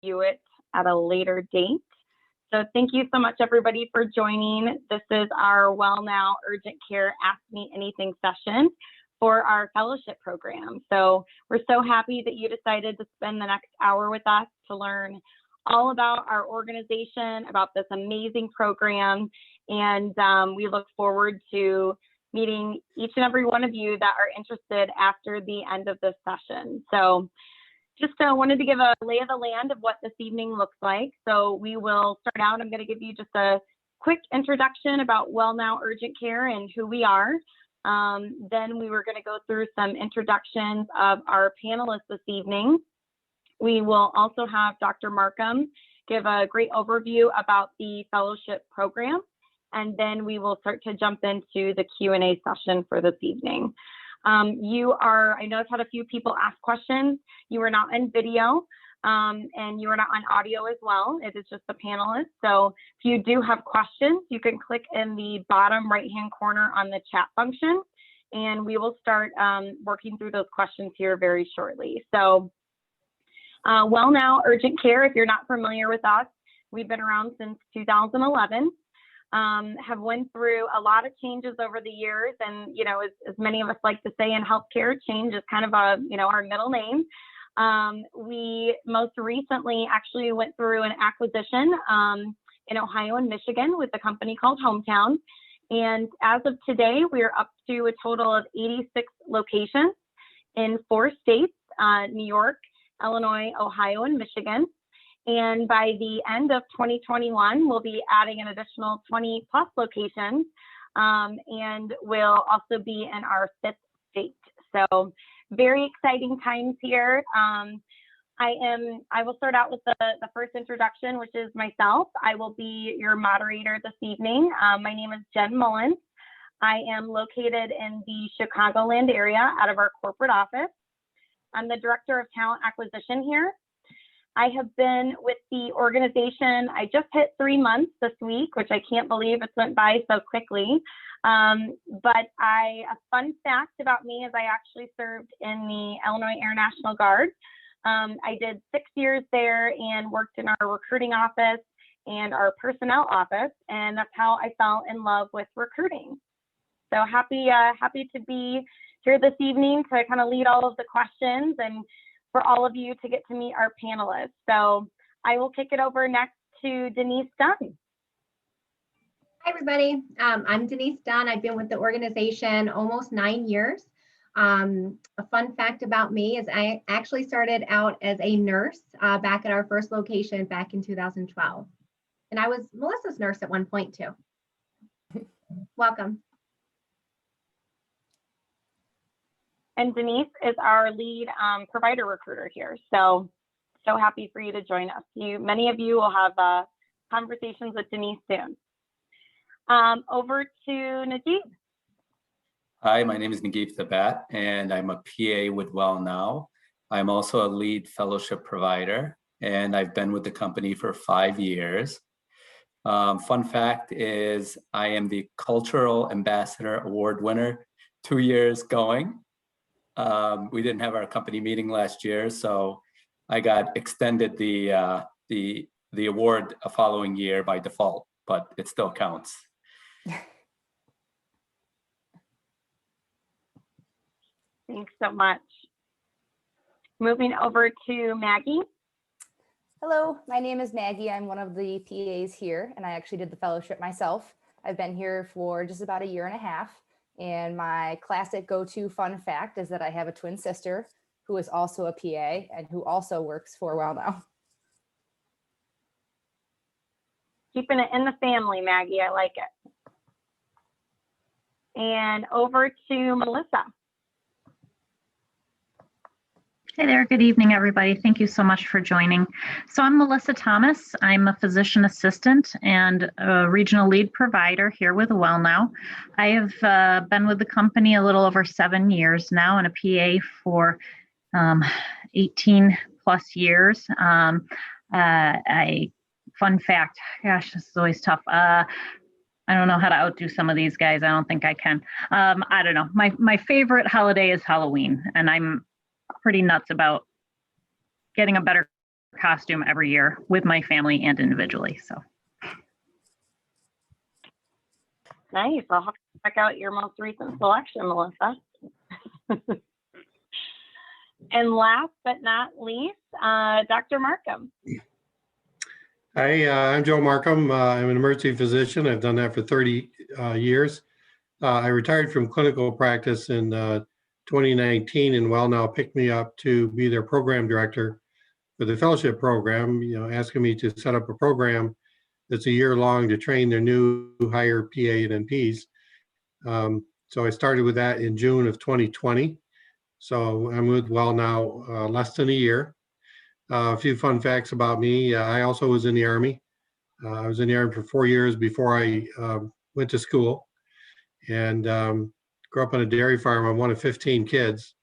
review it at a later date. So thank you so much, everybody, for joining. This is our WellNow Urgent Care Ask Me Anything session for our fellowship program. So we're so happy that you decided to spend the next hour with us to learn all about our organization, about this amazing program. And we look forward to meeting each and every one of you that are interested after the end of this session. So just wanted to give a lay of the land of what this evening looks like. So we will start out. I'm going to give you just a quick introduction about WellNow Urgent Care and who we are. Then we were going to go through some introductions of our panelists this evening. We will also have Dr. Markham give a great overview about the fellowship program. And then we will start to jump into the Q&A session for this evening. I know I've had a few people ask questions. You are not in video and you are not on audio as well. It is just the panelists. So if you do have questions, you can click in the bottom right-hand corner on the chat function, and we will start working through those questions here very shortly. So WellNow Urgent Care, if you're not familiar with us, we've been around since 2011. Have went through a lot of changes over the years, and as many of us like to say in healthcare, change is kind of our middle name. We most recently actually went through an acquisition in Ohio and Michigan with a company called Hometown, and as of today, we are up to a total of 86 locations in 4 states: New York, Illinois, Ohio, and Michigan. And by the end of 2021, we'll be adding an additional 20 plus locations, and we'll also be in our 5th state. So very exciting times here. I will start out with the first introduction, which is myself. I will be your moderator this evening. My name is Jen Mullins. I am located in the Chicagoland area out of our corporate office. I'm the Director of Talent Acquisition here. I have been with the organization, I just hit 3 months this week, which I can't believe it's went by so quickly. But a fun fact about me is I actually served in the Illinois Air National Guard. I did 6 years there and worked in our recruiting office and our personnel office, and that's how I fell in love with recruiting. So happy to be here this evening to kind of lead all of the questions and for all of you to get to meet our panelists. So I will kick it over next to Denise Dunn. Hi, everybody. I'm Denise Dunn. I've been with the organization almost 9 years. A fun fact about me is I actually started out as a nurse back at our first location back in 2012. And I was Melissa's nurse at one point too. Welcome. And Denise is our lead provider recruiter here. So happy for you to join us. Many of you will have conversations with Denise soon. Over to Najib. Hi, my name is Naguib Thabat, and I'm a PA with WellNow. I'm also a lead fellowship provider, and I've been with the company for 5 years. Fun fact is I am the Cultural Ambassador Award winner, 2 years going. We didn't have our company meeting last year, so I got extended the award a following year by default, but it still counts. Thanks so much. Moving over to Maggie. Hello, my name is Maggie. I'm one of the PAs here, and I actually did the fellowship myself. I've been here for just about 1.5 years. And my classic go-to fun fact is that I have a twin sister who is also a PA and who also works for WellNow. Keeping it in the family, Maggie. I like it. And over to Melissa. Hey there, good evening, everybody. Thank you so much for joining. So I'm Melissa Thomas. I'm a physician assistant and a regional lead provider here with WellNow. I have been with the company a little over 7 years now and a PA for 18 plus years. Fun fact, gosh, this is always tough. I don't know how to outdo some of these guys. I don't think I can. I don't know. My favorite holiday is Halloween, and I'm pretty nuts about getting a better costume every year with my family and individually. So. Nice. I'll have to check out your most recent selection, Melissa. And last but not least, Dr. Markham. Hi, I'm Joe Markham. I'm an emergency physician. I've done that for 30 years. I retired from clinical practice in 2019, and WellNow picked me up to be their program director for the fellowship program, asking me to set up a program that's a year long to train their new hire PA and NPs. So I started with that in June of 2020. So I'm with WellNow less than a year. A few fun facts about me. I also was in the Army. I was in the Army for 4 years before I went to school, and grew up on a dairy farm. I'm one of 15 kids,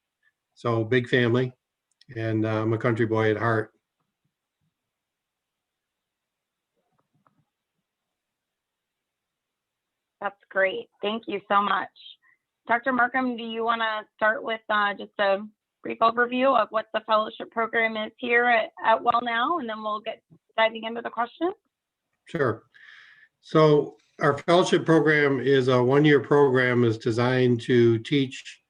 so big family, and I'm a country boy at heart. That's great. Thank you so much. Dr. Markham, do you want to start with just a brief overview of what the fellowship program is here at WellNow, and then we'll get diving into the questions? Sure. So our fellowship program is a 1-year program. Is designed to teach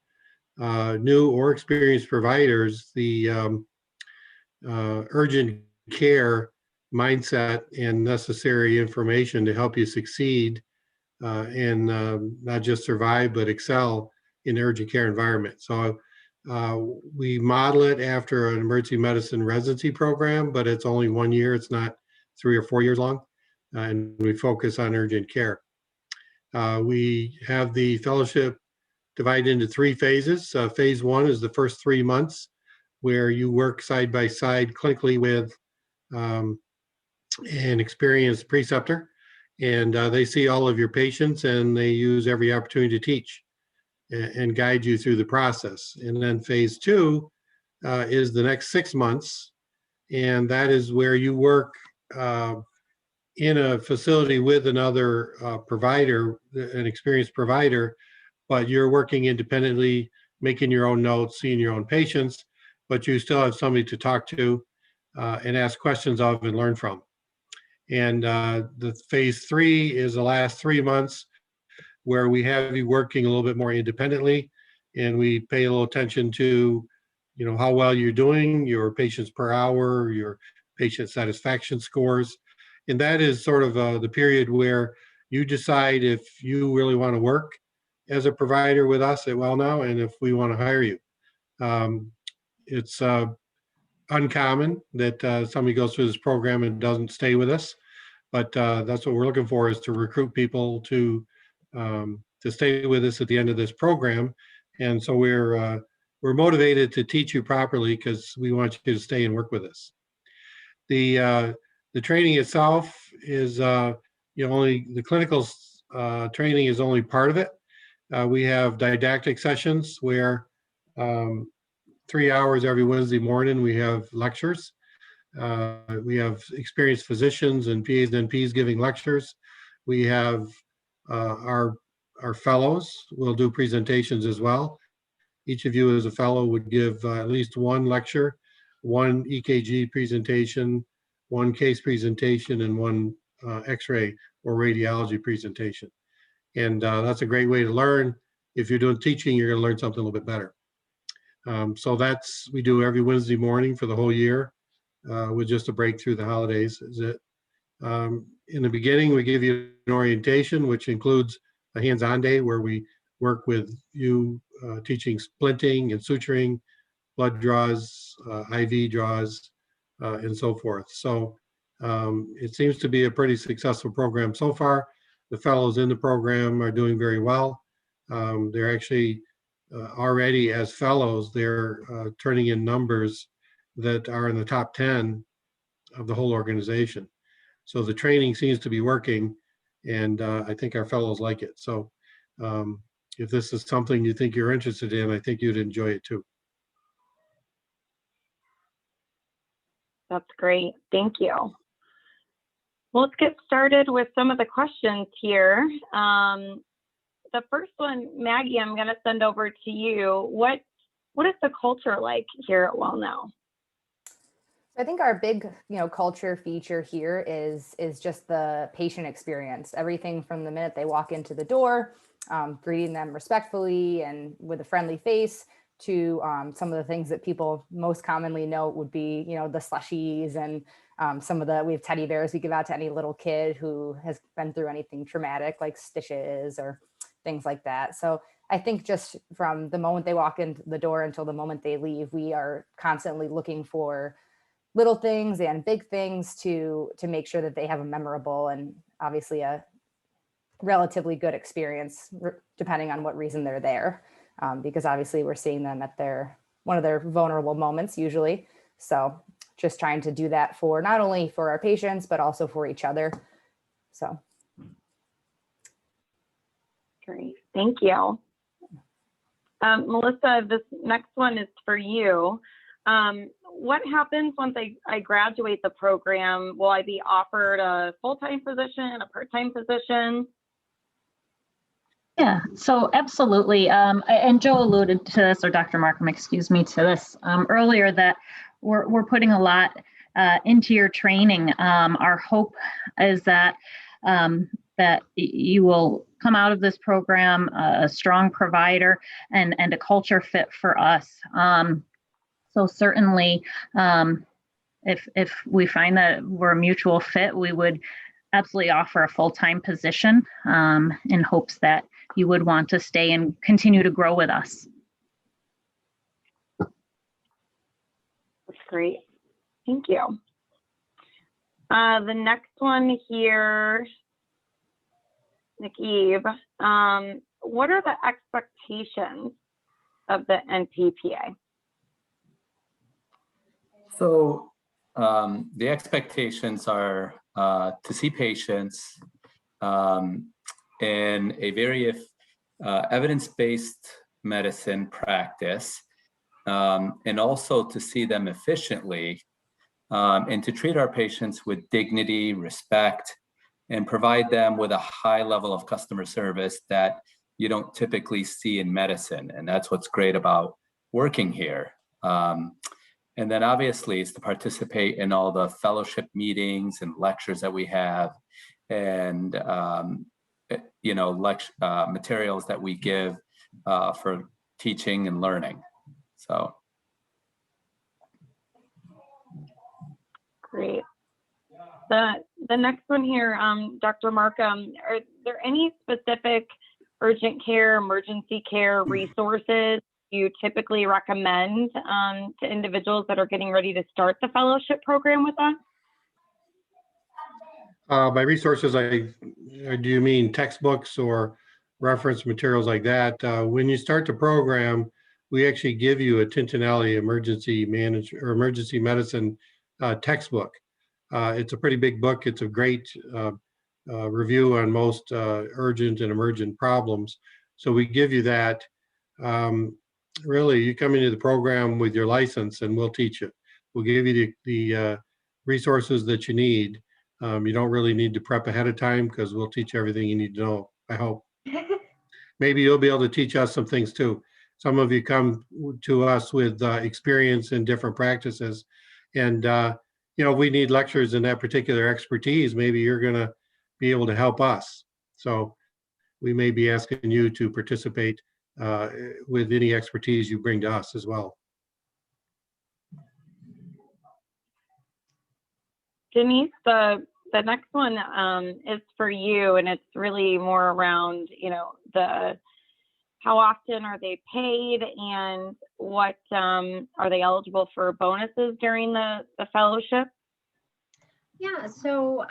new or experienced providers the urgent care mindset and necessary information to help you succeed and not just survive, but excel in the urgent care environment. So we model it after an emergency medicine residency program, but it's only 1 year. It's not 3 or 4 years long. And we focus on urgent care. We have the fellowship divided into 3 phases. Phase 1 is the first 3 months, where you work side by side clinically with an experienced preceptor, and they see all of your patients, and they use every opportunity to teach and guide you through the process. And then phase 2 is the next 6 months, and that is where you work in a facility with another provider, an experienced provider, but you're working independently, making your own notes, seeing your own patients, but you still have somebody to talk to and ask questions of and learn from. And the phase 3 is the last 3 months, where we have you working a little bit more independently, and we pay a little attention to, how well you're doing, your patients per hour, your patient satisfaction scores. And that is sort of the period where you decide if you really want to work as a provider with us at WellNow, and if we want to hire you. It's uncommon that somebody goes through this program and doesn't stay with us, but that's what we're looking for, is to recruit people to stay with us at the end of this program. And so we're motivated to teach you properly, because we want you to stay and work with us. The training itself is only the clinical training is only part of it. We have didactic sessions where 3 hours every Wednesday morning we have lectures. We have experienced physicians and PAs and NPs giving lectures. We have our fellows will do presentations as well. Each of you as a fellow would give at least 1 lecture, 1 EKG presentation, 1 case presentation, and 1 X-ray or radiology presentation. And that's a great way to learn. If you're doing teaching, you're going to learn something a little bit better. So we do every Wednesday morning for the whole year, with just a break through the holidays. Is it? In the beginning, we give you an orientation, which includes a hands-on day where we work with you teaching splinting and suturing, blood draws, IV draws, and so forth. So it seems to be a pretty successful program so far. The fellows in the program are doing very well. They're actually already, as fellows, they're turning in numbers that are in the top 10 of the whole organization. So the training seems to be working, and I think our fellows like it. So if this is something you think you're interested in, I think you'd enjoy it too. That's great. Thank you. Well, let's get started with some of the questions here. The first one, Maggie, I'm going to send over to you. What is the culture like here at WellNow? I think our big, culture feature here is just the patient experience. Everything from the minute they walk into the door, greeting them respectfully and with a friendly face, to some of the things that people most commonly know would be, the slushies and we have teddy bears we give out to any little kid who has been through anything traumatic, like stitches or things like that. So I think just from the moment they walk in the door until the moment they leave, we are constantly looking for little things and big things to make sure that they have a memorable and obviously a relatively good experience, depending on what reason they're there, because obviously we're seeing them at one of their vulnerable moments usually. So just trying to do that for not only for our patients, but also for each other. So. Great, thank you. Melissa, this next one is for you. What happens once I graduate the program? Will I be offered a full-time position, a part-time position? Yeah, so absolutely. And Joe alluded to this, or Dr. Markham, excuse me, to this earlier, that we're putting a lot into your training. Our hope is that that you will come out of this program a strong provider and a culture fit for us. So certainly, if we find that we're a mutual fit, we would absolutely offer a full-time position in hopes that you would want to stay and continue to grow with us. That's great. Thank you. The next one here, Eve, what are the expectations of the NPPA? So the expectations are to see patients in a very evidence-based medicine practice, and also to see them efficiently, and to treat our patients with dignity, respect, and provide them with a high level of customer service that you don't typically see in medicine. And that's what's great about working here. And then obviously is to participate in all the fellowship meetings and lectures that we have, and materials that we give for teaching and learning. So. Great. The next one here, Dr. Markham, are there any specific urgent care, emergency care resources you typically recommend to individuals that are getting ready to start the fellowship program with us? By resources, do you mean textbooks or reference materials like that? When you start the program, we actually give you a Tintinelli emergency medicine textbook. It's a pretty big book. It's a great review on most urgent and emergent problems. So we give you that. Really, you come into the program with your license and we'll teach you. We'll give you the resources that you need. You don't really need to prep ahead of time because we'll teach you everything you need to know, I hope. Maybe you'll be able to teach us some things too. Some of you come to us with experience in different practices, and we need lectures in that particular expertise. Maybe you're going to be able to help us. So we may be asking you to participate with any expertise you bring to us as well. Denise, the next one is for you, and it's really more around, how often are they paid, and what are they eligible for bonuses during the fellowship? Yeah, so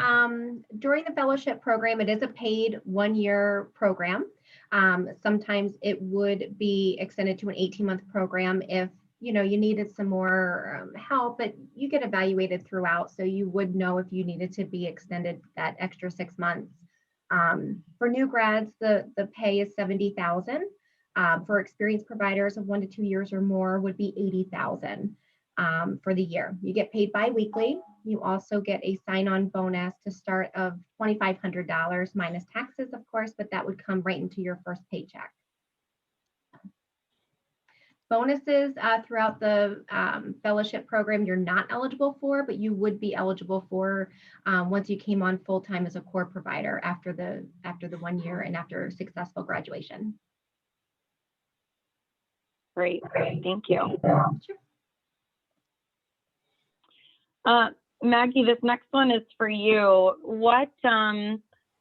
during the fellowship program, it is a paid 1-year program. Sometimes it would be extended to an 18-month program if you needed some more help, but you get evaluated throughout, so you would know if you needed to be extended that extra 6 months. For new grads, the pay is $70,000. For experienced providers of 1 to 2 years or more would be $80,000 for the year. You get paid bi-weekly. You also get a sign-on bonus to start of $2,500 minus taxes, of course, but that would come right into your first paycheck. Bonuses throughout the fellowship program you're not eligible for, but you would be eligible for once you came on full-time as a core provider after the 1 year and after successful graduation. Great, thank you. Sure. Maggie, this next one is for you. What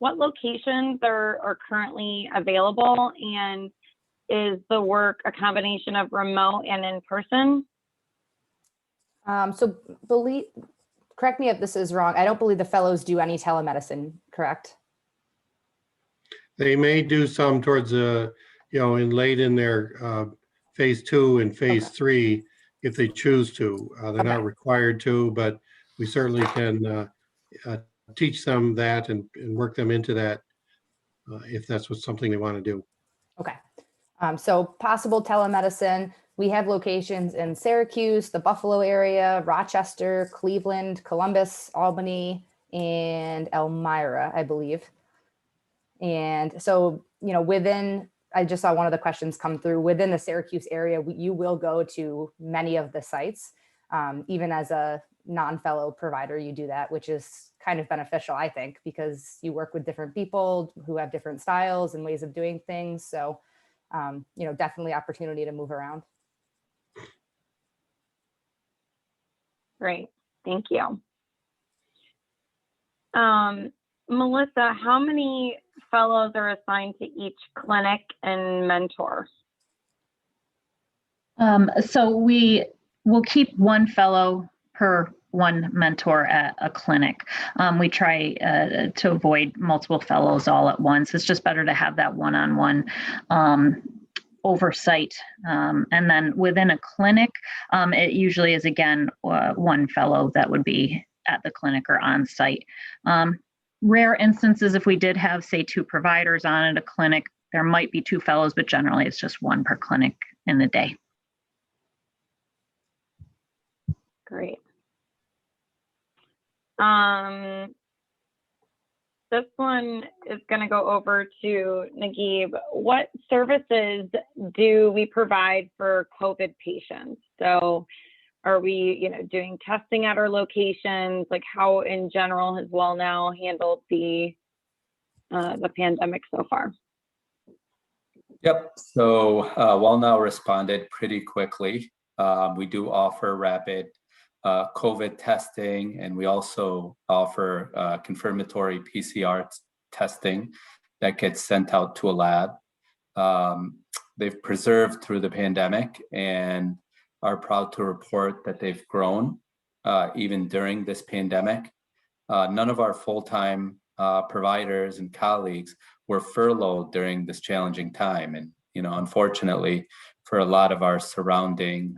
locations are currently available, and is the work a combination of remote and in person? So correct me if this is wrong. I don't believe the fellows do any telemedicine, correct? They may do some towards late in their phase 2 and phase 3 if they choose to. They're not required to, but we certainly can teach them that and work them into that if that's something they want to do. Okay. So possible telemedicine. We have locations in Syracuse, the Buffalo area, Rochester, Cleveland, Columbus, Albany, and Elmira, I believe. And so, I just saw one of the questions come through within the Syracuse area. You will go to many of the sites. Even as a non-fellow provider, you do that, which is kind of beneficial, I think, because you work with different people who have different styles and ways of doing things. So, definitely opportunity to move around. Great, thank you. Melissa, how many fellows are assigned to each clinic and mentor? So we will keep one fellow per one mentor at a clinic. We try to avoid multiple fellows all at once. It's just better to have that one-on-one oversight. And then within a clinic, it usually is, again, one fellow that would be at the clinic or on site. Rare instances, if we did have, say, 2 providers on at a clinic, there might be 2 fellows, but generally it's just one per clinic in the day. Great. This one is going to go over to Naguib. What services do we provide for COVID patients? So are we, doing testing at our locations? Like, how in general has WellNow handled the pandemic so far? Yep. So WellNow responded pretty quickly. We do offer rapid COVID testing, and we also offer confirmatory PCR testing that gets sent out to a lab. They've preserved through the pandemic and are proud to report that they've grown even during this pandemic. None of our full-time providers and colleagues were furloughed during this challenging time. And, unfortunately, for a lot of our surrounding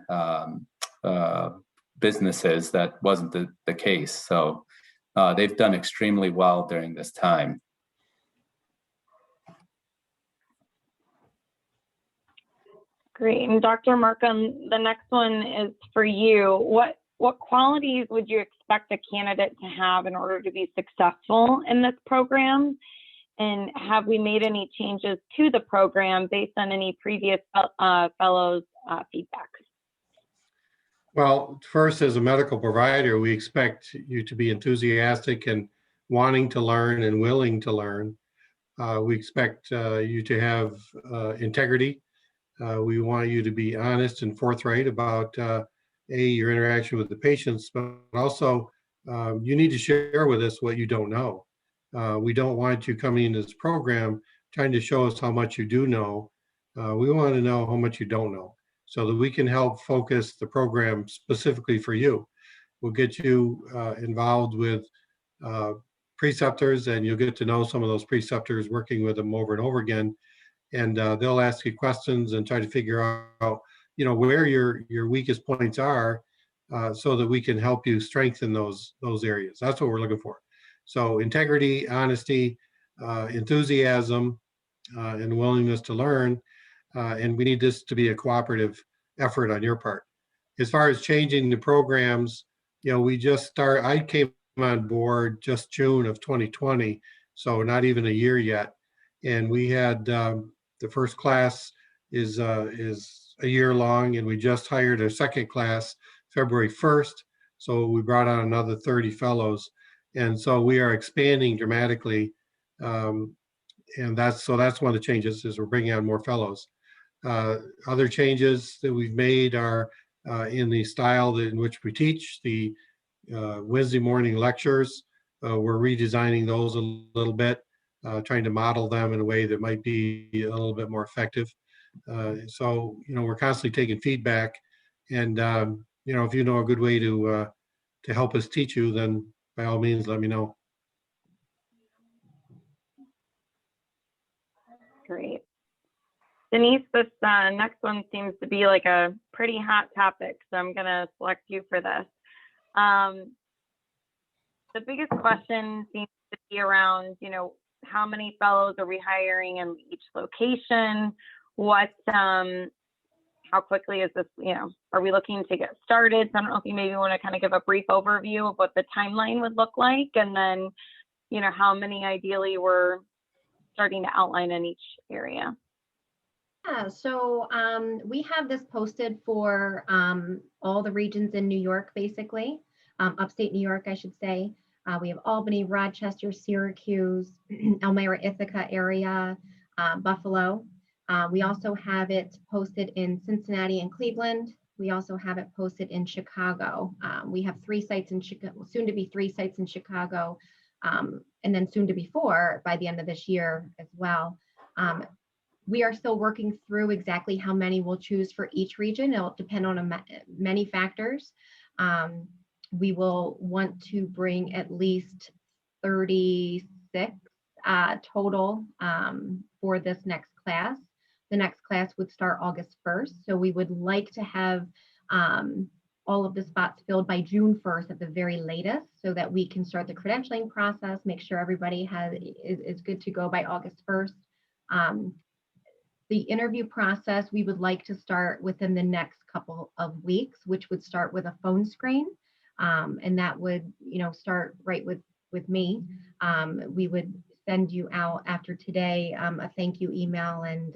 businesses, that wasn't the case. So they've done extremely well during this time. Great. And Dr. Markham, the next one is for you. What qualities would you expect a candidate to have in order to be successful in this program? And have we made any changes to the program based on any previous fellows' feedback? Well, first, as a medical provider, we expect you to be enthusiastic and wanting to learn and willing to learn. We expect you to have integrity. We want you to be honest and forthright about your interaction with the patients, but also you need to share with us what you don't know. We don't want you coming into this program trying to show us how much you do know. We want to know how much you don't know, so that we can help focus the program specifically for you. We'll get you involved with preceptors, and you'll get to know some of those preceptors, working with them over and over again. And they'll ask you questions and try to figure out, where your weakest points are, so that we can help you strengthen those areas. That's what we're looking for. So integrity, honesty, enthusiasm, and willingness to learn. And we need this to be a cooperative effort on your part. As far as changing the programs, I came on board just June of 2020, so not even a year yet. And we had the first class is a year long, and we just hired a second class February 1st. So we brought on another 30 fellows. And so we are expanding dramatically. And that's one of the changes is we're bringing on more fellows. Other changes that we've made are in the style in which we teach. The Wednesday morning lectures, we're redesigning those a little bit, trying to model them in a way that might be a little bit more effective. So, we're constantly taking feedback, and if you know a good way to help us teach you, then by all means, let me know. Great. Denise, this next one seems to be like a pretty hot topic, so I'm going to select you for this. The biggest question seems to be around, how many fellows are we hiring in each location? How quickly is this, are we looking to get started? So I don't know if you maybe want to kind of give a brief overview of what the timeline would look like, and then, how many ideally we're starting to outline in each area. Yeah, so we have this posted for all the regions in New York, basically, upstate New York, I should say. We have Albany, Rochester, Syracuse, Elmira, Ithaca area, Buffalo. We also have it posted in Cincinnati and Cleveland. We also have it posted in Chicago. We have 3 sites in Chicago, soon to be 3 sites in Chicago, and then soon to be 4 by the end of this year as well. We are still working through exactly how many we'll choose for each region. It'll depend on many factors. We will want to bring at least 36 total for this next class. The next class would start August 1st. So we would like to have all of the spots filled by June 1st at the very latest, so that we can start the credentialing process, make sure everybody is good to go by August 1st. The interview process, we would like to start within the next couple of weeks, which would start with a phone screen. And that would, start right with me. We would send you out after today a thank you email, and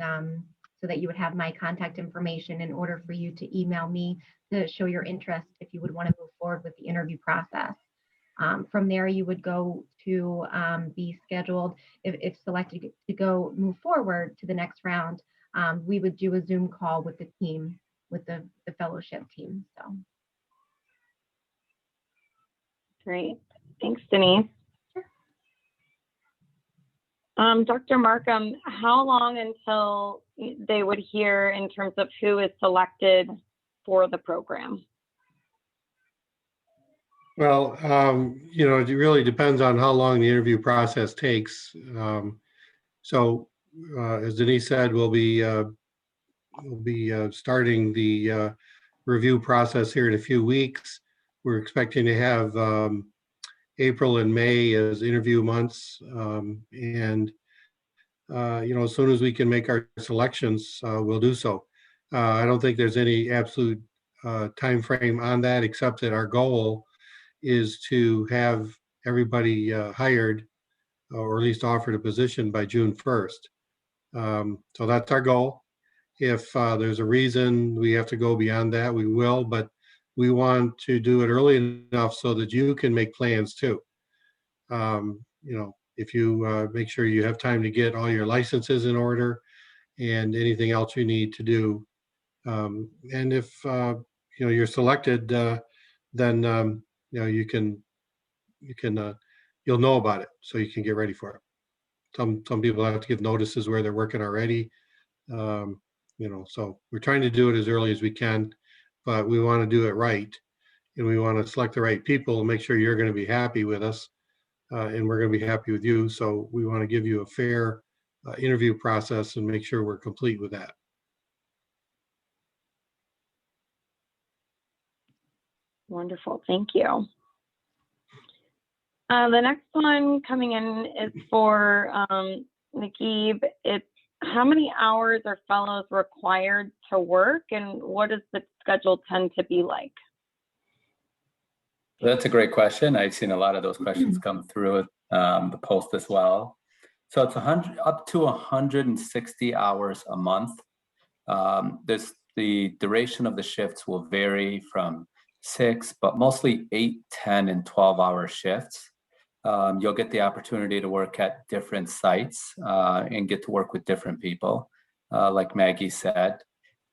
so that you would have my contact information in order for you to email me to show your interest if you would want to move forward with the interview process. From there, you would go to be scheduled, if selected to move forward to the next round. We would do a Zoom call with the team, with the fellowship team. So. Great. Thanks, Denise. Sure. Dr. Markham, how long until they would hear in terms of who is selected for the program? Well, it really depends on how long the interview process takes. So, as Denise said, we'll be starting the review process here in a few weeks. We're expecting to have April and May as interview months, and as soon as we can make our selections, we'll do so. I don't think there's any absolute time frame on that, except that our goal is to have everybody hired, or at least offered a position by June 1st. So that's our goal. If there's a reason we have to go beyond that, we will, but we want to do it early enough so that you can make plans too. If you make sure you have time to get all your licenses in order and anything else you need to do. And if you're selected, then you'll know about it, so you can get ready for it. Some people have to give notices where they're working already. So we're trying to do it as early as we can, but we want to do it right, and we want to select the right people and make sure you're going to be happy with us, and we're going to be happy with you. So we want to give you a fair interview process and make sure we're complete with that. Wonderful, thank you. The next one coming in is for Nagib. It's how many hours are fellows required to work, and what does the schedule tend to be like? That's a great question. I've seen a lot of those questions come through the post as well. So it's up to 160 hours a month. There's the duration of the shifts will vary from 6, but mostly 8, 10, and 12-hour shifts. You'll get the opportunity to work at different sites and get to work with different people, like Maggie said.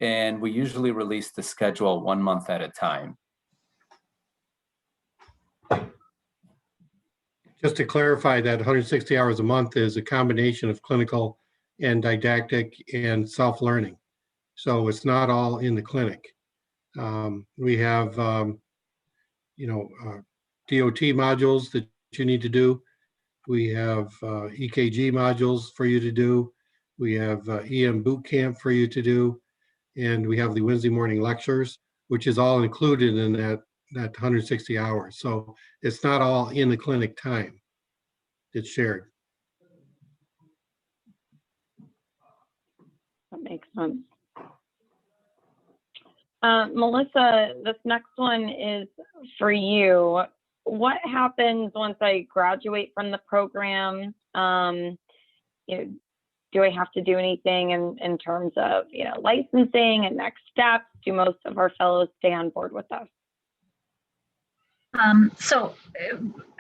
And we usually release the schedule 1 month at a time. Just to clarify, that 160 hours a month is a combination of clinical and didactic and self-learning. So it's not all in the clinic. We have, DOT modules that you need to do. We have EKG modules for you to do. We have EM boot camp for you to do. And we have the Wednesday morning lectures, which is all included in that 160 hours. So it's not all in the clinic time. It's shared. That makes sense. Melissa, this next one is for you. What happens once I graduate from the program? Do I have to do anything in terms of licensing and next steps? Do most of our fellows stay on board with us? So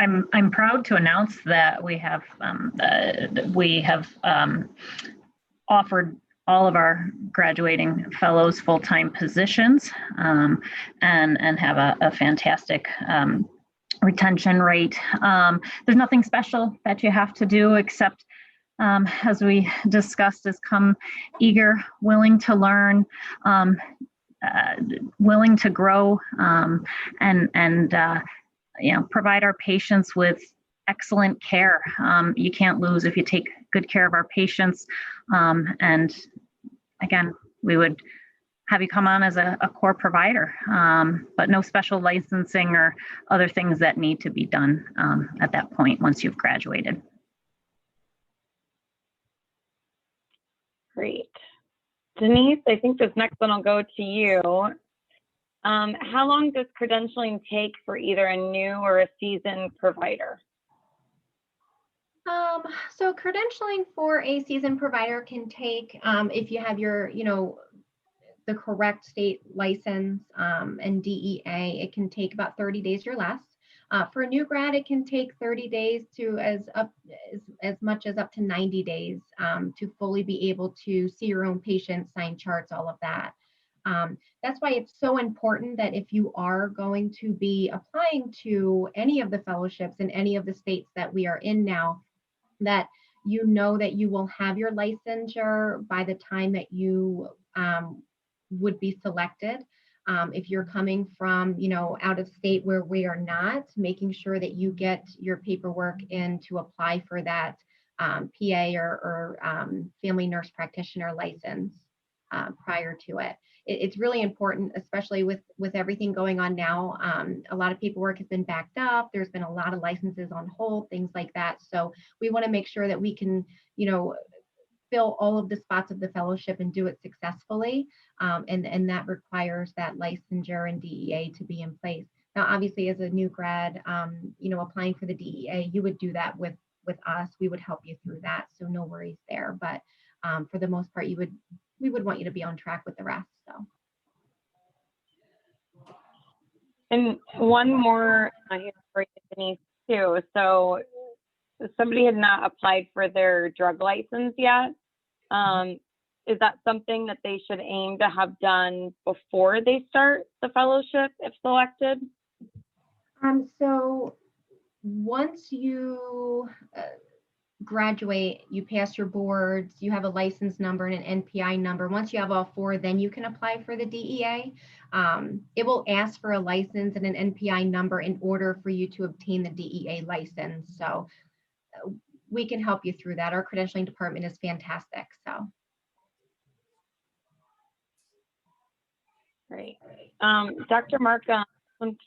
I'm proud to announce that we have offered all of our graduating fellows full-time positions and have a fantastic retention rate. There's nothing special that you have to do except, as we discussed, is come eager, willing to learn, willing to grow, and provide our patients with excellent care. You can't lose if you take good care of our patients. And again, we would have you come on as a core provider, but no special licensing or other things that need to be done at that point once you've graduated. Great. Denise, I think this next one will go to you. How long does credentialing take for either a new or a seasoned provider? So credentialing for a seasoned provider can take, if you have your, the correct state license and DEA, it can take about 30 days or less. For a new grad, it can take 30 days to as much as up to 90 days to fully be able to see your own patients, sign charts, all of that. That's why it's so important that if you are going to be applying to any of the fellowships in any of the states that we are in now, that you know that you will have your licensure by the time that you would be selected. If you're coming from, out of state where we are not, making sure that you get your paperwork in to apply for that PA or family nurse practitioner license prior to it. It's really important, especially with everything going on now. A lot of paperwork has been backed up. There's been a lot of licenses on hold, things like that. So we want to make sure that we can, fill all of the spots of the fellowship and do it successfully. And that requires that licensure and DEA to be in place. Now, obviously, as a new grad, applying for the DEA, you would do that with us. We would help you through that. So no worries there. But for the most part, we would want you to be on track with the rest. So. And one more here for you, Denise, too. So somebody had not applied for their drug license yet. Is that something that they should aim to have done before they start the fellowship if selected? So once you graduate, you pass your boards, you have a license number and an NPI number. Once you have all four, then you can apply for the DEA. It will ask for a license and an NPI number in order for you to obtain the DEA license. So we can help you through that. Our credentialing department is fantastic. So. Great. Dr. Markham,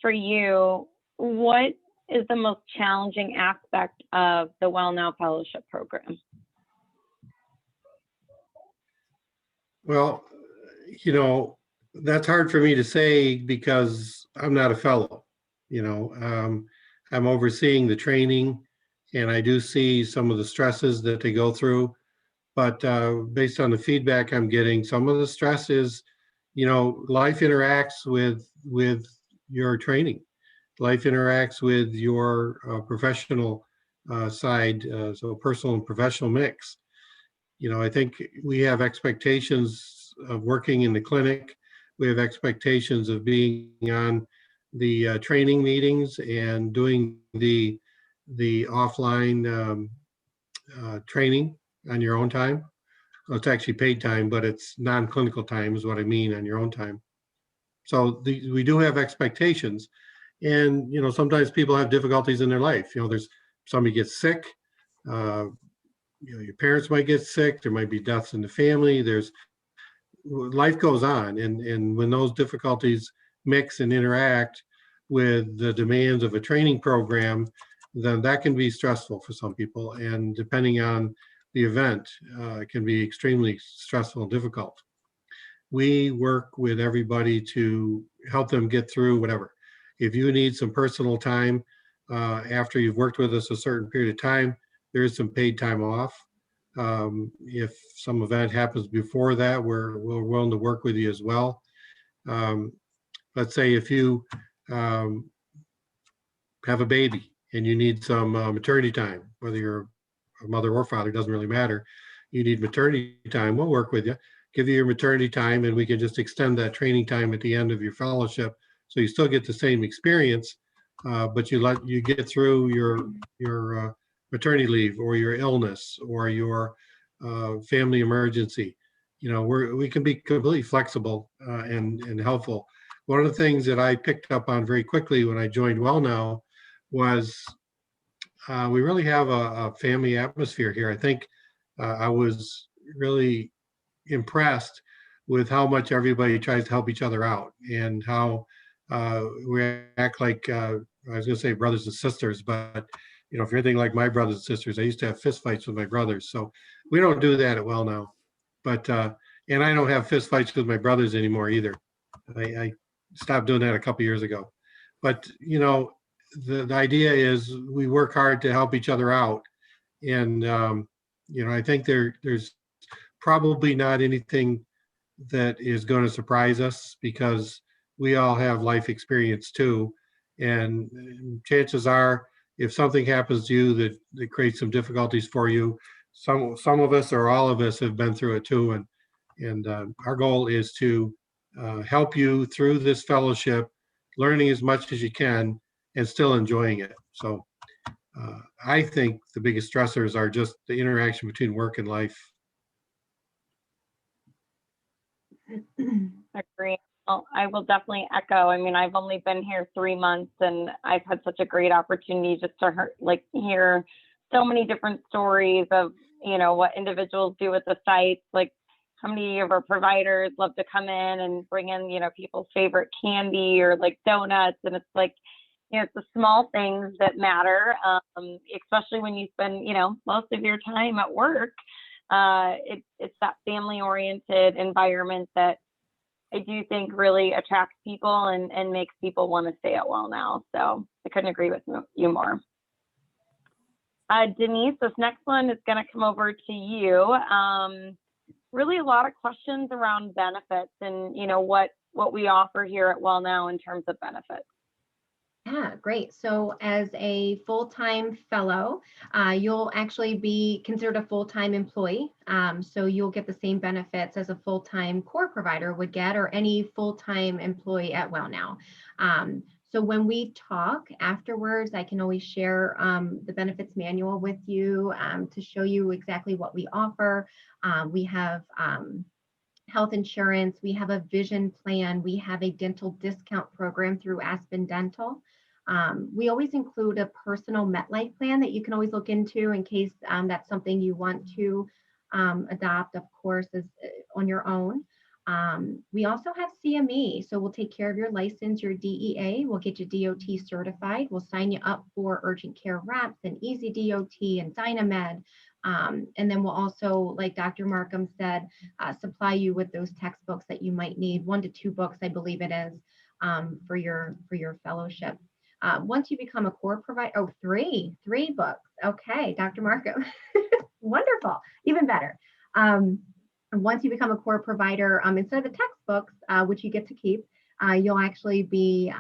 for you, what is the most challenging aspect of the WellNow Fellowship Program? Well, that's hard for me to say because I'm not a fellow. I'm overseeing the training and I do see some of the stresses that they go through. But based on the feedback I'm getting, some of the stress is, life interacts with your training. Life interacts with your professional side, so personal and professional mix. I think we have expectations of working in the clinic. We have expectations of being on the training meetings and doing the offline training on your own time. Well, it's actually paid time, but it's non-clinical time is what I mean, on your own time. So we do have expectations, and sometimes people have difficulties in their life. There's somebody gets sick. Your parents might get sick. There might be deaths in the family. Life goes on, and when those difficulties mix and interact with the demands of a training program, then that can be stressful for some people. And depending on the event, it can be extremely stressful and difficult. We work with everybody to help them get through whatever. If you need some personal time after you've worked with us a certain period of time, there is some paid time off. If some event happens before that, we're willing to work with you as well. Let's say if you have a baby and you need some maternity time, whether you're a mother or father, doesn't really matter. You need maternity time, we'll work with you, give you your maternity time, and we can just extend that training time at the end of your fellowship. So you still get the same experience, but you get through your maternity leave or your illness or your family emergency. We can be completely flexible and helpful. One of the things that I picked up on very quickly when I joined WellNow was we really have a family atmosphere here. I think I was really impressed with how much everybody tries to help each other out, and how we act like, I was going to say brothers and sisters, but if you're anything like my brothers and sisters, I used to have fist fights with my brothers. So we don't do that at WellNow. But and I don't have fist fights with my brothers anymore either. I stopped doing that a couple years ago. But the idea is we work hard to help each other out, and I think there's probably not anything that is going to surprise us, because we all have life experience too, and chances are, if something happens to you that creates some difficulties for you, some of us or all of us have been through it too, and our goal is to help you through this fellowship, learning as much as you can and still enjoying it. So I think the biggest stressors are just the interaction between work and life. Agree. Well, I will definitely echo. I mean, I've only been here 3 months, and I've had such a great opportunity just to hear so many different stories of, what individuals do at the sites. Like, how many of our providers love to come in and bring in, people's favorite candy or like donuts. And it's like, it's the small things that matter, especially when you spend, most of your time at work. It's that family-oriented environment that I do think really attracts people and makes people want to stay at WellNow. So I couldn't agree with you more. Denise, this next one is going to come over to you. Really a lot of questions around benefits and, what we offer here at WellNow in terms of benefits. Yeah, great. So as a full-time fellow, you'll actually be considered a full-time employee. So you'll get the same benefits as a full-time core provider would get, or any full-time employee at WellNow. So when we talk afterwards, I can always share the benefits manual with you to show you exactly what we offer. We have health insurance, we have a vision plan, we have a dental discount program through Aspen Dental. We always include a personal MetLife plan that you can always look into in case that's something you want to adopt, of course, on your own. We also have CME, so we'll take care of your license, your DEA, we'll get you DOT certified, we'll sign you up for urgent care wraps and Easy DOT and Dynamed. And then we'll also, like Dr. Markham said, supply you with those textbooks that you might need, 1 to 2 books, I believe it is, for your fellowship. Once you become a core provider, three books. Okay, Dr. Markham, wonderful, even better. And once you become a core provider, instead of the textbooks, which you get to keep, you'll actually be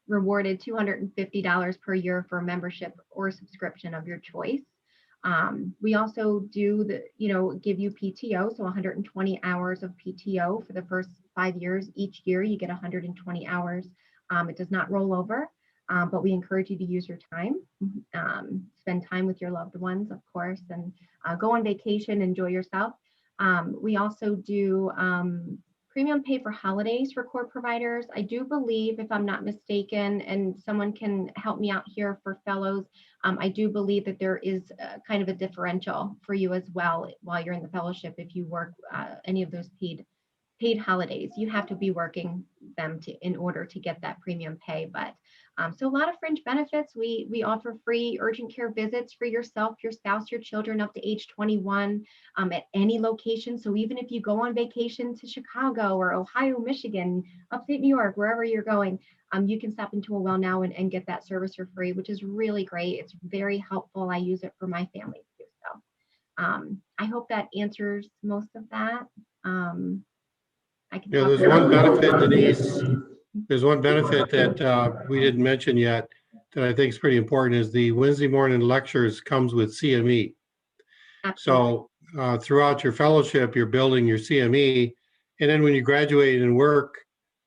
rewarded $250 per year for a membership or subscription of your choice. We also do give you PTO, so 120 hours of PTO for the first 5 years. Each year you get 120 hours. It does not roll over, but we encourage you to use your time, spend time with your loved ones, of course, and go on vacation, enjoy yourself. We also do premium pay for holidays for core providers. I do believe, if I'm not mistaken, and someone can help me out here for fellows, I do believe that there is kind of a differential for you as well while you're in the fellowship. If you work any of those paid holidays, you have to be working them in order to get that premium pay. But so a lot of fringe benefits. We offer free urgent care visits for yourself, your spouse, your children up to age 21 at any location. So even if you go on vacation to Chicago or Ohio, Michigan, upstate New York, wherever you're going, you can stop into a WellNow and get that service for free, which is really great. It's very helpful. I use it for my family too. So I hope that answers most of that. Yeah, there's one benefit, Denise. There's one benefit that we didn't mention yet that I think is pretty important is the Wednesday morning lectures comes with CME. Absolutely. So throughout your fellowship, you're building your CME. And then when you graduate and work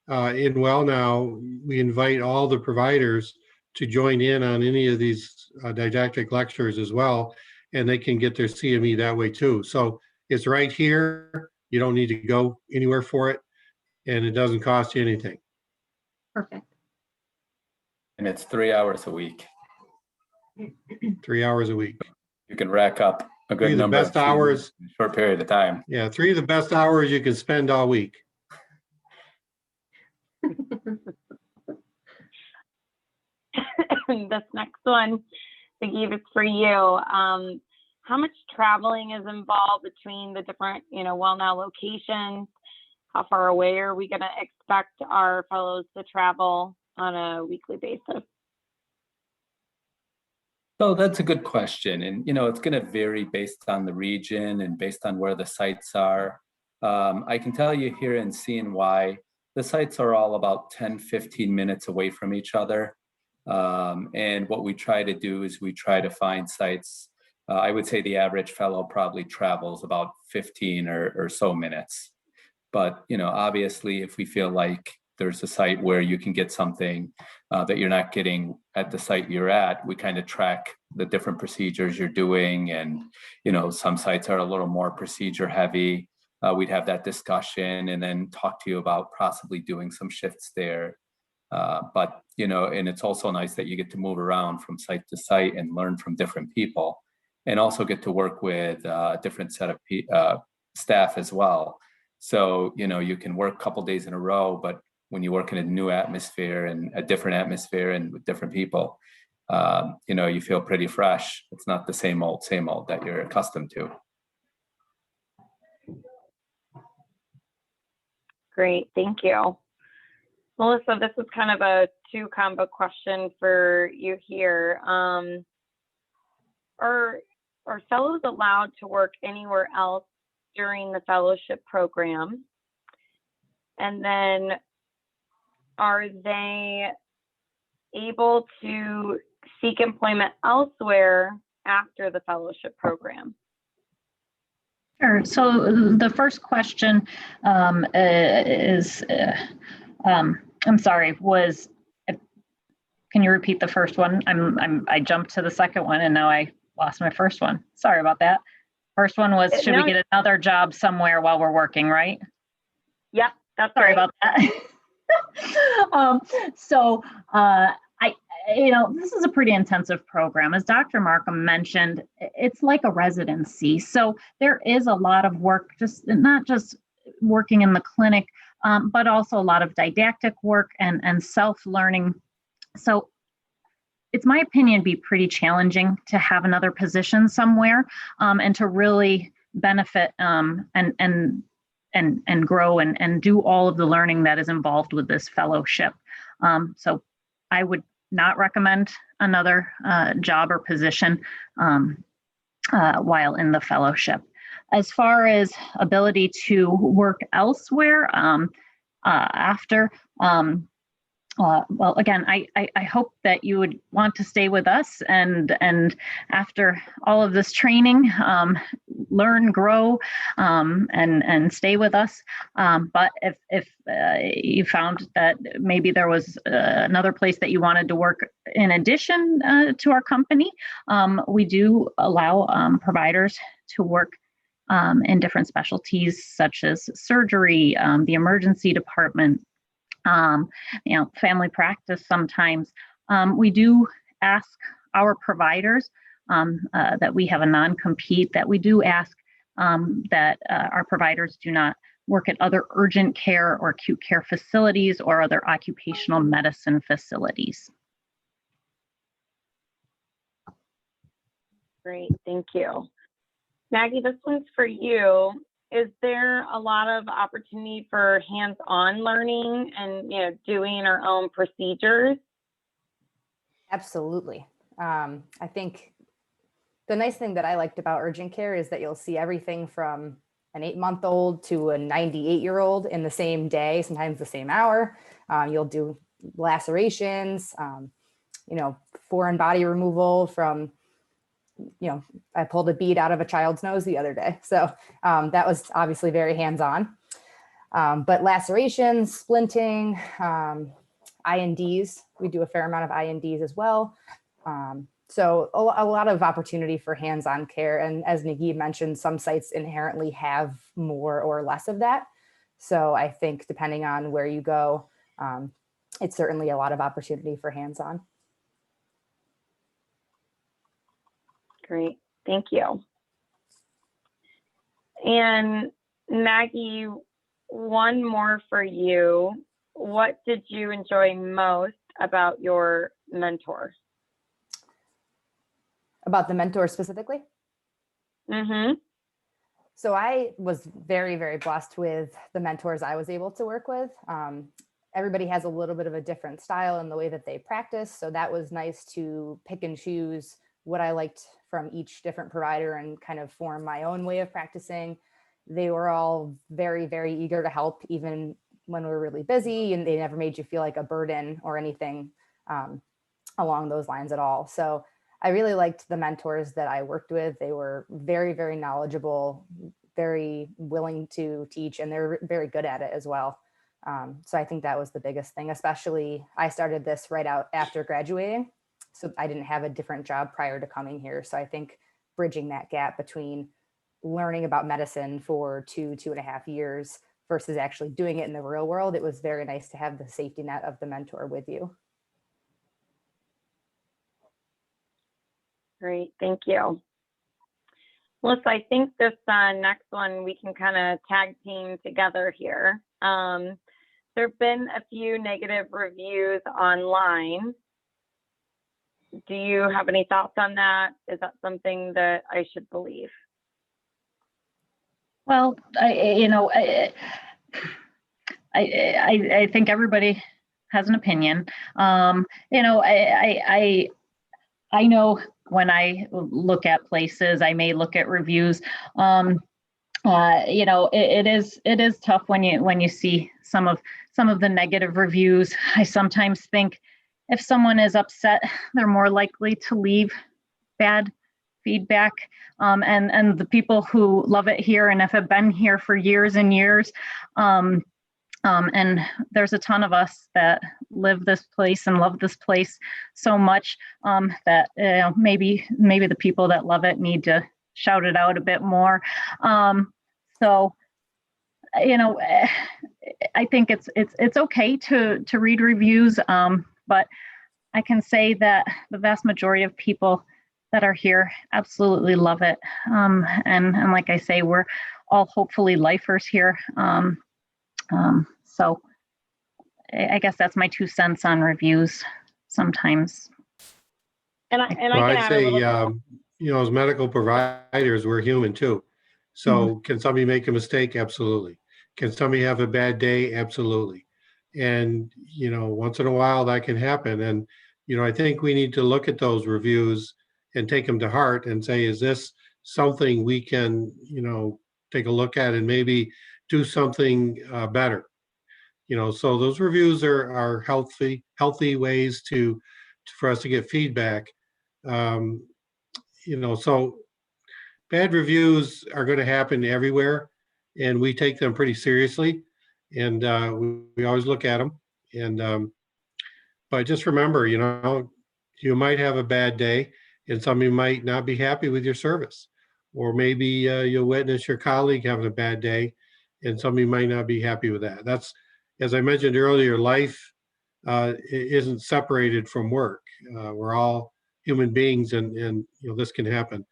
in WellNow, we invite all the providers to join in on any of these didactic lectures as well. And they can get their CME that way too. So it's right here. You don't need to go anywhere for it. And it doesn't cost you anything. Perfect. And it's 3 hours a week. 3 hours a week. You can rack up a good Three of the number best of hours in a short period of time. Yeah, 3 of the best hours you can spend all week. This next one, I gave it for you. How much traveling is involved between the different, WellNow locations? How far away are we going to expect our fellows to travel on a weekly basis? So that's a good question. And, it's going to vary based on the region and based on where the sites are. I can tell you here in CNY, the sites are all about 10, 15 minutes away from each other. And what we try to do is we try to find sites. I would say the average fellow probably travels about 15 or so minutes. But, obviously, if we feel like there's a site where you can get something that you're not getting at the site you're at, we kind of track the different procedures you're doing. And, some sites are a little more procedure heavy. We'd have that discussion and then talk to you about possibly doing some shifts there. But, and it's also nice that you get to move around from site to site and learn from different people and also get to work with a different set of staff as well. So, you can work a couple days in a row, but when you work in a new atmosphere and a different atmosphere and with different people, you feel pretty fresh. It's not the same old that you're accustomed to. Great, thank you. Melissa, this is kind of a two-combo question for you here. Are fellows allowed to work anywhere else during the fellowship program? And then are they able to seek employment elsewhere after the fellowship program? Sure. So the first question is, I'm sorry, can you repeat the first one? I jumped to the second one and now I lost my first one. Sorry about that. First one was, should we get another job somewhere while we're working, right? Yep, that's Sorry right. about that. This is a pretty intensive program. As Dr. Markham mentioned, it's like a residency. So there is a lot of work, not just working in the clinic, but also a lot of didactic work and self-learning. So it's my opinion, be pretty challenging to have another position somewhere and to really benefit and grow and do all of the learning that is involved with this fellowship. So I would not recommend another job or position while in the fellowship. As far as ability to work elsewhere after, well, again, I hope that you would want to stay with us and after all of this training, learn, grow, and stay with us. But if you found that maybe there was another place that you wanted to work in addition to our company, we do allow providers to work in different specialties such as surgery, the emergency department, family practice sometimes. We do ask our providers that we have a non-compete, that we do ask that our providers do not work at other urgent care or acute care facilities or other occupational medicine facilities. Great, thank you. Maggie, this one's for you. Is there a lot of opportunity for hands-on learning and doing our own procedures? Absolutely. I think the nice thing that I liked about urgent care is that you'll see everything from an 8-month-old to a 98-year-old in the same day, sometimes the same hour. You'll do lacerations, foreign body removal from, I pulled a bead out of a child's nose the other day. So that was obviously very hands-on. But lacerations, splinting, INDs, we do a fair amount of INDs as well. So a lot of opportunity for hands-on care. And as Nagib mentioned, some sites inherently have more or less of that. So I think depending on where you go, it's certainly a lot of opportunity for hands-on. Great, thank you. And Maggie, one more for you. What did you enjoy most about your mentor? About the mentor specifically? Mm-hmm. So I was very, very blessed with the mentors I was able to work with. Everybody has a little bit of a different style in the way that they practice. So that was nice to pick and choose what I liked from each different provider and kind of form my own way of practicing. They were all very, very eager to help, even when we were really busy, and they never made you feel like a burden or anything along those lines at all. So I really liked the mentors that I worked with. They were very, very knowledgeable, very willing to teach, and they're very good at it as well. So I think that was the biggest thing, especially I started this right out after graduating. So I didn't have a different job prior to coming here. So I think bridging that gap between learning about medicine for 2.5 years versus actually doing it in the real world, it was very nice to have the safety net of the mentor with you. Great, thank you. Melissa, I think this next one we can kind of tag team together here. There have been a few negative reviews online. Do you have any thoughts on that? Is that something that I should believe? Well, I think everybody has an opinion. I know when I look at places, I may look at reviews. It is tough when you see some of the negative reviews. I sometimes think if someone is upset, they're more likely to leave bad feedback. And the people who love it here and have been here for years and years, and there's a ton of us that live this place and love this place so much that maybe the people that love it need to shout it out a bit more. So I think it's okay to read reviews, but I can say that the vast majority of people that are here absolutely love it. And like I say, we're all hopefully lifers here. So I guess that's my 2 cents on reviews sometimes. And I can add say, a little as medical providers, we're human too. So can somebody make a mistake? Absolutely. Can somebody have a bad day? Absolutely. And, once in a while that can happen. And, I think we need to look at those reviews and take them to heart and say, is this something we can, take a look at and maybe do something better. So those reviews are healthy ways for us to get feedback. So bad reviews are going to happen everywhere, and we take them pretty seriously, and we always look at them. And but just remember, you might have a bad day, and somebody might not be happy with your service, or maybe you'll witness your colleague having a bad day, and somebody might not be happy with that. That's, as I mentioned earlier, life isn't separated from work. We're all human beings, and this can happen.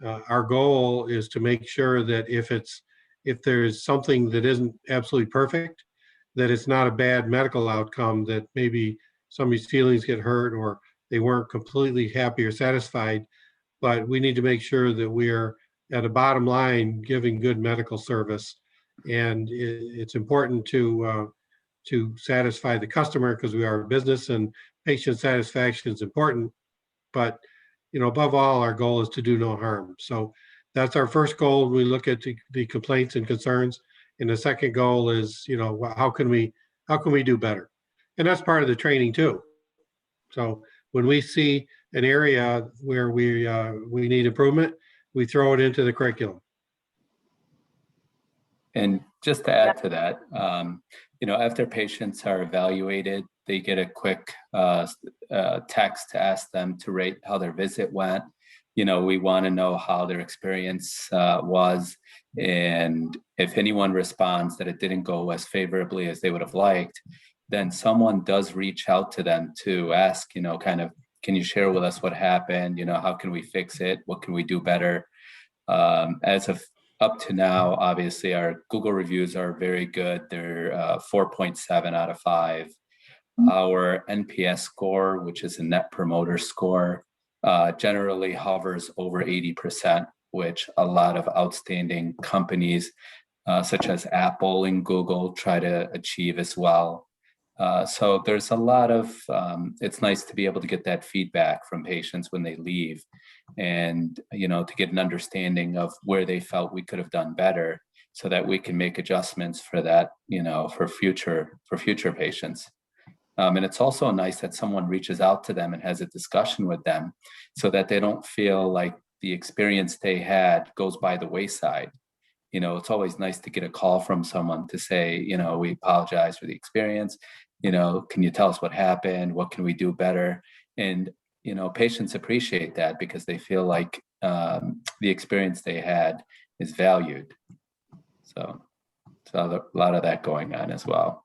Our goal is to make sure that if there's something that isn't absolutely perfect, that it's not a bad medical outcome, that maybe somebody's feelings get hurt or they weren't completely happy or satisfied, but we need to make sure that we're at a bottom line giving good medical service. And it's important to satisfy the customer, because we are a business and patient satisfaction is important. But above all, our goal is to do no harm. So that's our first goal. We look at the complaints and concerns, and the second goal is, how can we do better? And that's part of the training too. So when we see an area where we need improvement, we throw it into the curriculum. And just to add to that, after patients are evaluated, they get a quick text to ask them to rate how their visit went. We want to know how their experience was. And if anyone responds that it didn't go as favorably as they would have liked, then someone does reach out to them to ask, can you share with us what happened? How can we fix it? What can we do better? As of up to now, obviously, our Google reviews are very good. They're 4.7 out of 5. Our NPS score, which is a net promoter score, generally hovers over 80%, which a lot of outstanding companies, such as Apple and Google, try to achieve as well. So there's a lot of, it's nice to be able to get that feedback from patients when they leave, and, to get an understanding of where they felt we could have done better, so that we can make adjustments for that, for future patients. And it's also nice that someone reaches out to them and has a discussion with them, so that they don't feel like the experience they had goes by the wayside. It's always nice to get a call from someone to say, we apologize for the experience. Can you tell us what happened? What can we do better? And, patients appreciate that, because they feel like the experience they had is valued. So a lot of that going on as well.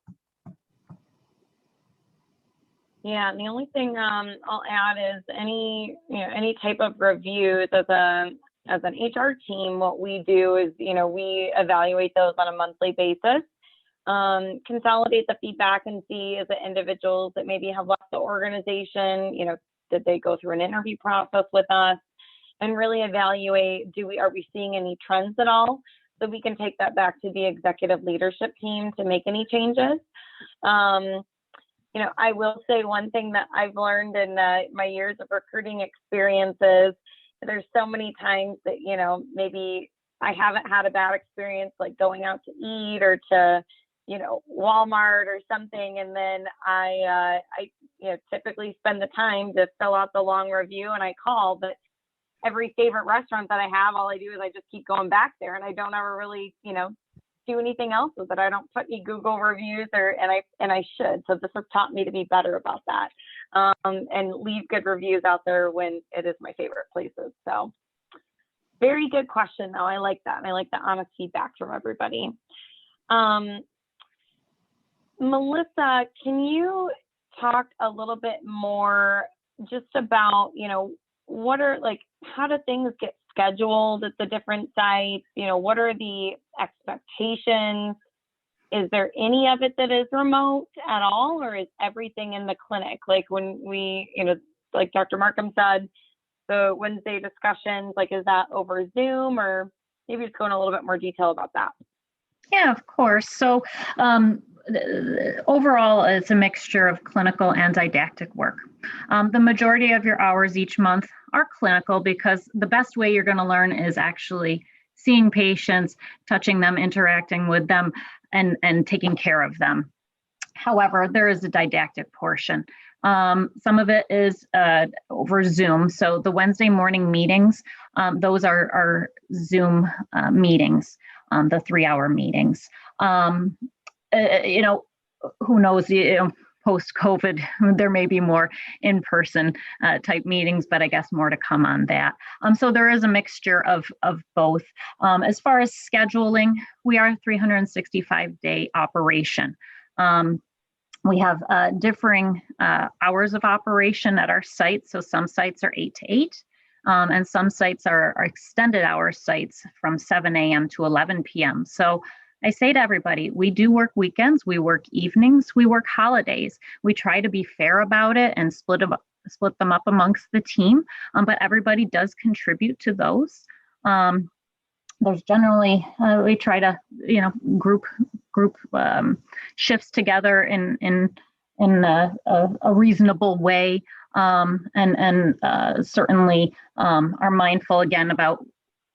Yeah, and the only thing I'll add is any type of reviews as an HR team, what we do is, we evaluate those on a monthly basis, consolidate the feedback and see, as the individuals that maybe have left the organization, did they go through an interview process with us, and really evaluate, are we seeing any trends at all, so we can take that back to the executive leadership team to make any changes. I will say one thing that I've learned in my years of recruiting experiences, there's so many times that, maybe I haven't had a bad experience, like going out to eat or to, Walmart or something. And then I typically spend the time to fill out the long review, and I call, but every favorite restaurant that I have, all I do is I just keep going back there, and I don't ever really, do anything else with it. I don't put any Google reviews, and I should. So this has taught me to be better about that, and leave good reviews out there when it is my favorite places. So very good question, though. I like that. And I like the honest feedback from everybody. Melissa, can you talk a little bit more just about, how do things get scheduled at the different sites? What are the expectations? Is there any of it that is remote at all, or is everything in the clinic? Like when we, like Dr. Markham said, the Wednesday discussions, is that over Zoom, or maybe just go in a little bit more detail about that? Yeah, of course. So overall, it's a mixture of clinical and didactic work. The majority of your hours each month are clinical, because the best way you're going to learn is actually seeing patients, touching them, interacting with them, and taking care of them. However, there is a didactic portion. Some of it is over Zoom. So the Wednesday morning meetings, those are Zoom meetings, the 3-hour meetings. Who knows, post-COVID, there may be more in-person type meetings, but I guess more to come on that. So there is a mixture of both. As far as scheduling, we are a 365-day operation. We have differing hours of operation at our site. So some sites are 8 to 8, and some sites are extended hour sites from 7 a.m. to 11 p.m. So I say to everybody, we do work weekends, we work evenings, we work holidays. We try to be fair about it and split them up amongst the team, but everybody does contribute to those. There's generally, we try to, group shifts together in a reasonable way, and certainly are mindful again about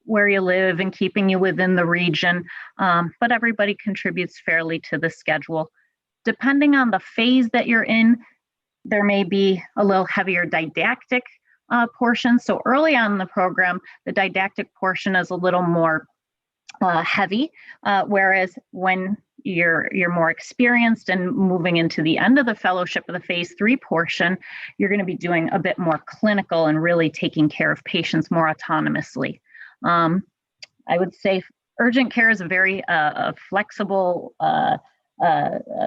where you live and keeping you within the region, but everybody contributes fairly to the schedule. Depending on the phase that you're in, there may be a little heavier didactic portion. So early on in the program, the didactic portion is a little more heavy, whereas when you're more experienced and moving into the end of the fellowship of the phase 3 portion, you're going to be doing a bit more clinical and really taking care of patients more autonomously. I would say urgent care is a very flexible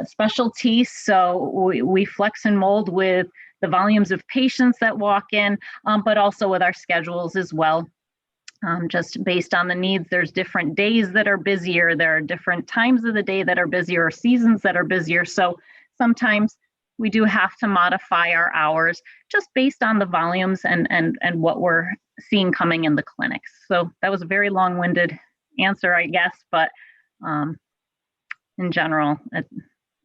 specialty. So we flex and mold with the volumes of patients that walk in, but also with our schedules as well. Just based on the needs, there's different days that are busier. There are different times of the day that are busier, or seasons that are busier. So sometimes we do have to modify our hours just based on the volumes and what we're seeing coming in the clinics. So that was a very long-winded answer, I guess, but in general,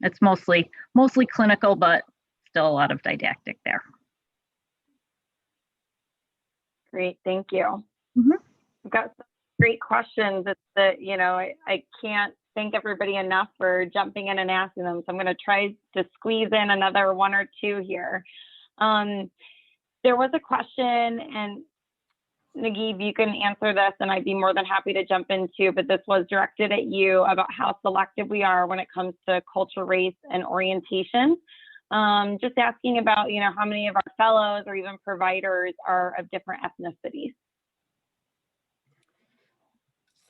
it's mostly clinical, but still a lot of didactic there. Great, thank you. Mm-hmm. I've got some great questions that I can't thank everybody enough for jumping in and asking them. So I'm going to try to squeeze in another 1 or 2 here. There was a question, and Naguib, you can answer this, and I'd be more than happy to jump into, but this was directed at you about how selective we are when it comes to culture, race, and orientation. Just asking about, how many of our fellows or even providers are of different ethnicities.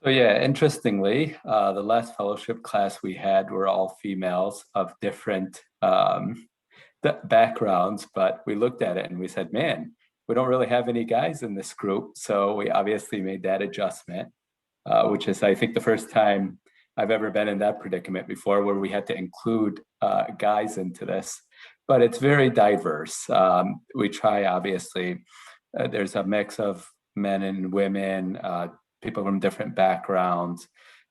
So yeah, interestingly, the last fellowship class we had were all females of different backgrounds, but we looked at it and we said, man, we don't really have any guys in this group. So we obviously made that adjustment, which is, I think, the first time I've ever been in that predicament before, where we had to include guys into this. But it's very diverse. We try, obviously, there's a mix of men and women, people from different backgrounds,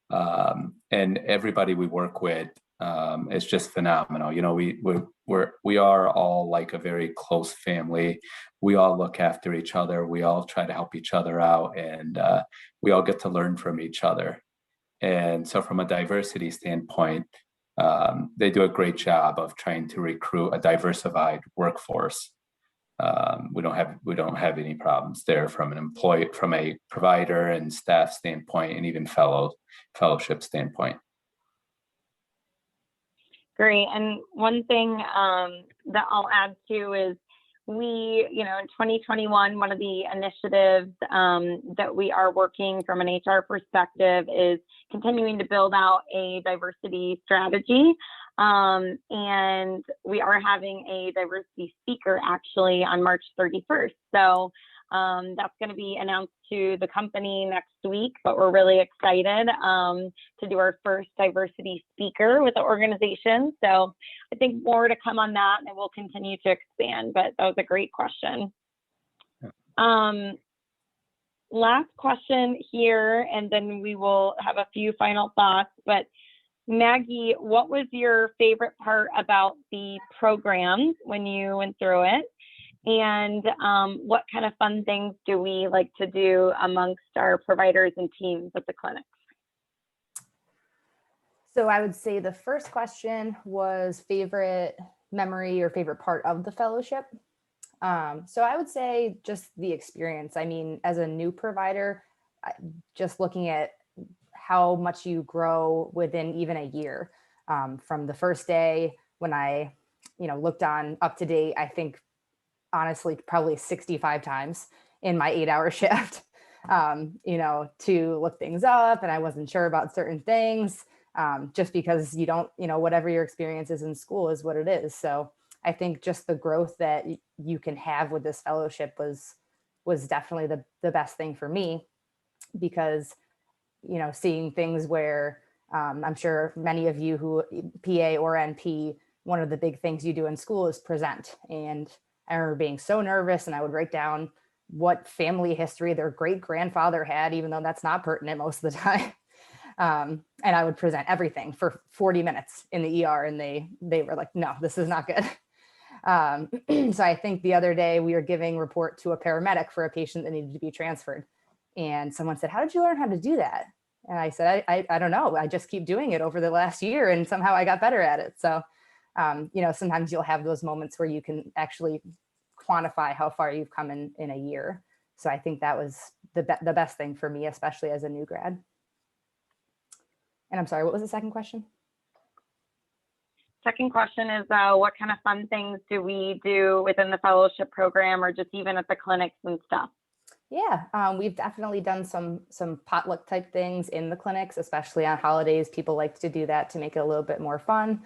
and everybody we work with is just phenomenal. We are all like a very close family. We all look after each other. We all try to help each other out, and we all get to learn from each other. And so from a diversity standpoint, they do a great job of trying to recruit a diversified workforce. We don't have any problems there from a provider and staff standpoint, and even fellowship standpoint. Great. And one thing that I'll add to is we, in 2021, one of the initiatives that we are working from an HR perspective is continuing to build out a diversity strategy. And we are having a diversity speaker actually on March 31st. So that's going to be announced to the company next week, but we're really excited to do our first diversity speaker with the organization. So I think more to come on that, and we'll continue to expand, but that was a great question. Last question here, and then we will have a few final thoughts, but Maggie, what was your favorite part about the program when you went through it? And what kind of fun things do we like to do amongst our providers and teams at the clinics? So I would say the first question was favorite memory or favorite part of the fellowship. So I would say just the experience. I mean, as a new provider, just looking at how much you grow within even a year. From the first day when I, looked on Up to Date, I think honestly, probably 65 times in my 8-hour shift, to look things up, and I wasn't sure about certain things. Just because you don't, whatever your experience is in school is what it is. So I think just the growth that you can have with this fellowship was definitely the best thing for me, because, seeing things where I'm sure many of you who PA or NP, one of the big things you do in school is present. And I remember being so nervous, and I would write down what family history their great grandfather had, even though that's not pertinent most of the time. And I would present everything for 40 minutes in the ER, and they were like, no, this is not good. So I think the other day we were giving report to a paramedic for a patient that needed to be transferred. And someone said, how did you learn how to do that? And I said, I don't know. I just keep doing it over the last year, and somehow I got better at it. So, sometimes you'll have those moments where you can actually quantify how far you've come in a year. So I think that was the best thing for me, especially as a new grad. And I'm sorry, what was the second question? Second question is, what kind of fun things do we do within the fellowship program, or just even at the clinics and stuff? Yeah, we've definitely done some potluck type things in the clinics, especially on holidays. People like to do that to make it a little bit more fun.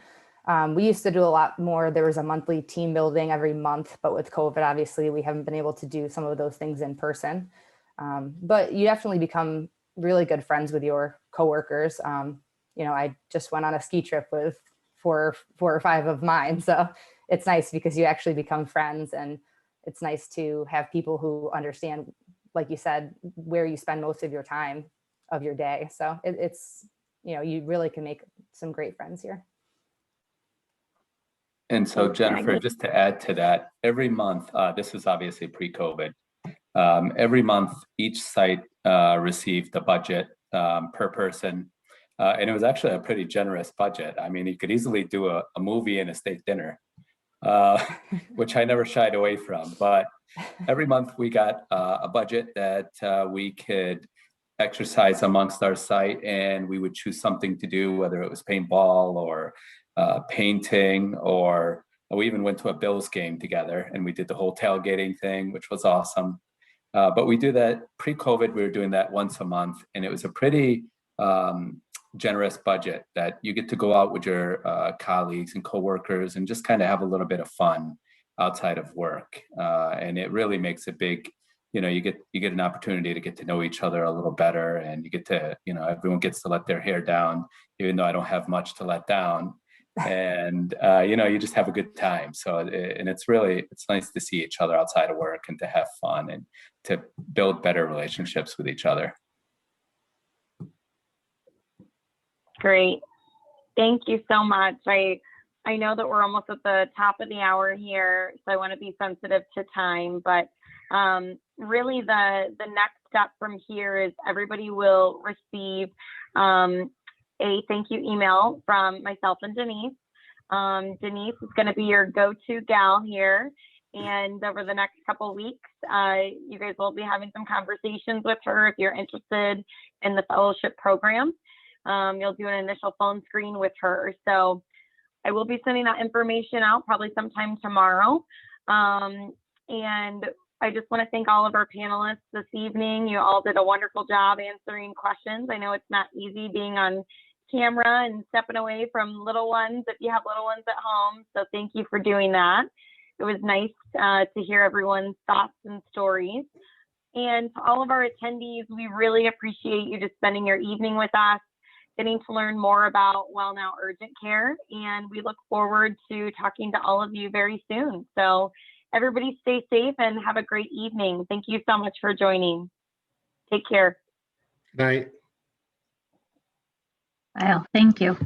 We used to do a lot more. There was a monthly team building every month, but with COVID, obviously, we haven't been able to do some of those things in person. But you definitely become really good friends with your coworkers. I just went on a ski trip with four or five of mine. So it's nice because you actually become friends, and it's nice to have people who understand, like you said, where you spend most of your time of your day. So it's, you really can make some great friends here. And so, Jennifer, just to add to that, every month, this is obviously pre-COVID, every month, each site received a budget per person. And it was actually a pretty generous budget. I mean, you could easily do a movie and a steak dinner, which I never shied away from. But every month we got a budget that we could exercise amongst our site, and we would choose something to do, whether it was paintball or painting, or we even went to a Bills game together, and we did the whole tailgating thing, which was awesome. But we do that pre-COVID. We were doing that once a month, and it was a pretty generous budget that you get to go out with your colleagues and coworkers and just kind of have a little bit of fun outside of work. And it really makes a big, you get an opportunity to get to know each other a little better, and you get to, everyone gets to let their hair down, even though I don't have much to let down. And, you just have a good time. So, and it's nice to see each other outside of work and to have fun and to build better relationships with each other. Great. Thank you so much. I know that we're almost at the top of the hour here, so I want to be sensitive to time, but really the next step from here is everybody will receive a thank you email from myself and Denise. Denise is going to be your go-to gal here. And over the next couple of weeks, you guys will be having some conversations with her if you're interested in the fellowship program. You'll do an initial phone screen with her. So I will be sending that information out probably sometime tomorrow. And I just want to thank all of our panelists this evening. You all did a wonderful job answering questions. I know it's not easy being on camera and stepping away from little ones if you have little ones at home. So thank you for doing that. It was nice to hear everyone's thoughts and stories. And to all of our attendees, we really appreciate you just spending your evening with us, getting to learn more about WellNow Urgent Care, and we look forward to talking to all of you very soon. So everybody stay safe and have a great evening. Thank you so much for joining. Take care. Night. Well, thank you.